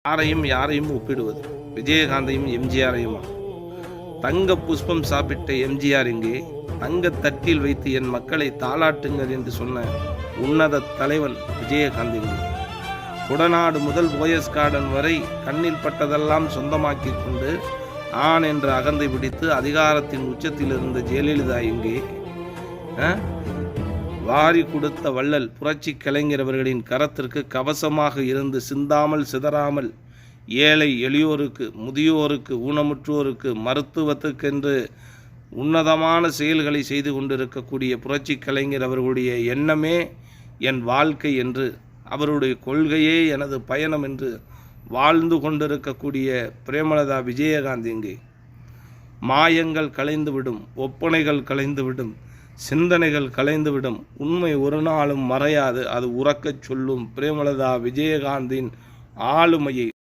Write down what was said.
யாரையும் ஒப்பிடுவது? விஜயகாந்தையும் எம்ஜிஆரையுமா? தங்க புஷ்பம் சாப்பிட்ட எம்ஜிஆர் எங்கே? தங்க தட்டில் வைத்து என் மக்களை தாளாட்டுங்கள் என்று சொன்ன உன்னத தலைவன் விஜயகாந்த் எங்கே? குடநாடு முதல் போயஸ் கார்டன் வரை கண்ணில் பட்டதெல்லாம் சொந்தமாக்கி கொண்டு நான் என்று அகந்தை பிடித்து அதிகாரத்தின் உச்சத்தில் இருந்த ஜெயலலிதா எங்கே? வாரி கொடுத்த வள்ளல் புரட்சி கலைஞர் அவர்களின் கரத்திற்கு கவசமாக இருந்து சிந்தாமல் சிதறாமல் ஏழை எளியோருக்கு, முதியோருக்கு, ஊனமுற்றோருக்கு, மருத்துவத்துக்கென்று உன்னதமான செயல்களை செய்து கொண்டிருக்கக்கூடிய புரட்சி கலைஞர் அவர்களுடைய எண்ணமே என் வாழ்க்கை என்று, அவருடைய கொள்கையே எனது பயணம் என்று வாழ்ந்து கொண்டிருக்கக்கூடிய பிரேமலதா விஜயகாந்த் எங்கே? மாயங்கள் கலைந்துவிடும், ஒப்பனைகள் கலைந்துவிடும், சிந்தனைகள் கலைந்துவிடும், உண்மை ஒரு நாளும் மறையாது, அது உறக்கச் சொல்லும் பிரேமலதா விஜயகாந்தின் ஆளுமையை